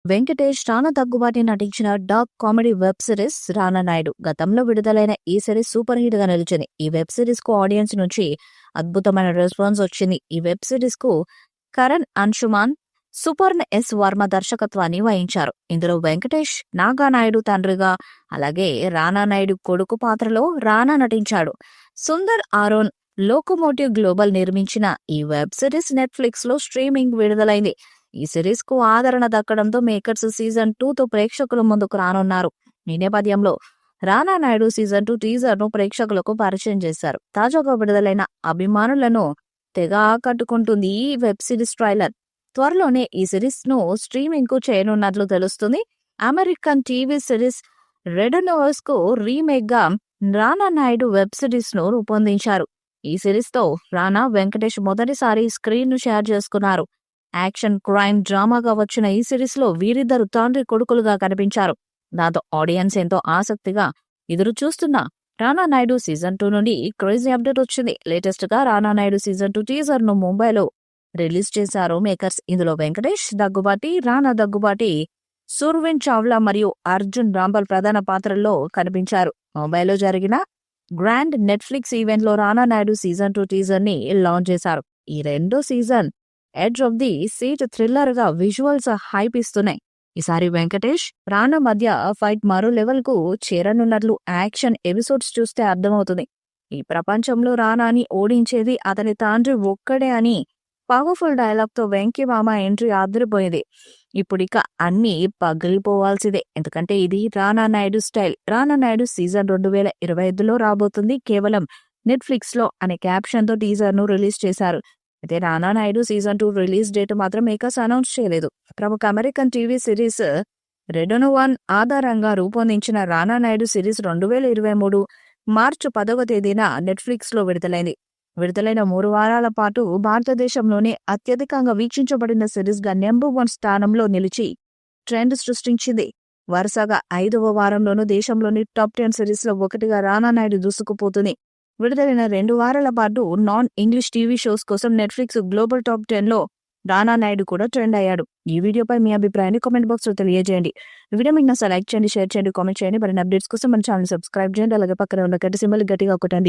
వెంకటేష్ రానా దగ్గుబాటి నటించిన dark comedy web series రానా నాయుడు గతంలో విడుదలైన ఈ సిరీస్ సూపర్ హిట్ గా నిలిచింది. ఈ వెబ్ సిరీస్ కు ఆడియన్స్ నుంచి అద్భుతమైన రెస్పాన్స్ వచ్చింది. ఈ వెబ్ సిరీస్ కు కరణ్ అంశుమాన్, సుపర్ణ ఎస్ వర్మ దర్శకత్వాన్ని వహించారు. ఇందులో వెంకటేష్ నాగా నాయుడు తండ్రిగా, అలాగే రానా నాయుడు కొడుకు పాత్రలో రానా నటించాడు. సుందర్ ఆరోన్ లోకోమోటివ్ గ్లోబల్ నిర్మించిన ఈ వెబ్ సిరీస్ నెట్ఫ్లిక్స్ లో స్ట్రీమింగ్ విడుదలైంది. ఈ సిరీస్ కు ఆదరణ దక్కడంతో మేకర్స్ సీజన్ 2తో ప్రేక్షకుల ముందుకు రానున్నారు. ఈ నేపథ్యంలో రానా నాయుడు సీజన్ 2 టీజర్ ను ప్రేక్షకులకు పరిచయం చేశారు. తాజాగా విడుదలైన అభిమానులను తెగ ఆకట్టుకుంటుంది ఈ వెబ్ సిరీస్ ట్రైలర్. త్వరలోనే ఈ సిరీస్ ను స్ట్రీమింగ్ కు చేయనున్నట్లు తెలుస్తుంది. American TV series red knowers కు రీమేక్ గా రానా నాయుడు వెబ్ సిరీస్ ను రూపొందించారు. ఈ సిరీస్ తో రానా, వెంకటేష్ మొదటిసారి స్క్రీన్ ను షేర్ చేసుకున్నారు. యాక్షన్ క్రైమ్ డ్రామాగా వచ్చిన ఈ సిరీస్ లో వీరిద్దరు తండ్రి కొడుకులుగా కనిపించారు. దాంతో ఆడియన్స్ ఎంతో ఆసక్తిగా ఎదురు చూస్తున్న రానా నాయుడు సీజన్ 2 నుండి క్రేజీ అప్డేట్ వచ్చింది. లేటెస్ట్ గా రానా నాయుడు సీజన్ 2 టీజర్ ను ముంబైలో రిలీజ్ చేశారు మేకర్స్. ఇందులో వెంకటేష్ దగ్గుబాటి, రానా దగ్గుబాటి, సుర్విన్ చావ్లా మరియు అర్జున్ రాంబల్ ప్రధాన పాత్రల్లో కనిపించారు. ముంబైలో జరిగిన గ్రాండ్ నెట్ఫ్లిక్స్ ఈవెంట్ లో రానా నాయుడు సీజన్ 2 టీజర్ ని లాంచ్ చేశారు. ఈ రెండో season edge of the seat thriller గా విజువల్స్ హైప్ ఇస్తున్నాయి. ఈసారి వెంకటేష్, రానా మధ్య ఫైట్ మరో లెవెల్ కు చేరనున్నట్లు యాక్షన్ ఎపిసోడ్స్ చూస్తే అర్థమవుతుంది. ఈ ప్రపంచంలో రానాని ఓడించేది అతని తండ్రి ఒక్కడే అని పవర్ఫుల్ డైలాగ్ తో వెంకీ మామ ఎంట్రీ అదిరిపోయింది. ఇప్పుడిక అన్ని పగిలిపోవాల్సిందే, ఎందుకంటే ఇది రానా నాయుడు స్టైల్. రానా నాయుడు సీజన్ 2025లో రాబోతుంది, కేవలం నెట్ఫ్లిక్స్ లో అనే క్యాప్షన్ తో టీజర్ ను రిలీజ్ చేశారు. అయితే రానా నాయుడు సీజన్ 2 రిలీజ్ డేట్ మాత్రం మేకర్స్ అనౌన్స్ చేయలేదు. ప్రముఖ American TV series red knower ఆధారంగా రూపొందించిన రానా నాయుడు సిరీస్ 2023 మార్చి 10వ తేదీన నెట్ఫ్లిక్స్ లో విడుదలైంది. విడుదలైన 3 వారాల పాటు భారతదేశంలోనే అత్యధికంగా వీక్షించబడిన సిరీస్ గా నెంబర్ 1 స్థానంలో నిలిచి ట్రెండ్ సృష్టించింది. వరుసగా 5వ వారంలోనూ దేశంలోని టాప్ 10 సిరీస్ లో ఒకటిగా రానా నాయుడు దూసుకుపోతుంది. విడుదలైన 2 వారాల పాటు నాన్ ఇంగ్లీష్ టీవీ షోస్ కోసం నెట్ఫ్లిక్స్ గ్లోబల్ టాప్ 10 లో రానా నాయుడు కూడా ట్రెండ్ అయ్యాడు. ఈ వీడియోపై మీ అభిప్రాయాన్ని కామెంట్ బాక్స్ లో తెలియజేయండి. ఈ వీడియో మీకు నచ్చితే లైక్ చేయండి, షేర్ చేయండి, కామెంట్ చేయండి. మరిన్ని అప్డేట్స్ కోసం మన ఛానల్ సబ్స్క్రైబ్ చేయండి. అలాగే పక్కన ఉన్న గంట సింబల్ గట్టిగా కొట్టండి.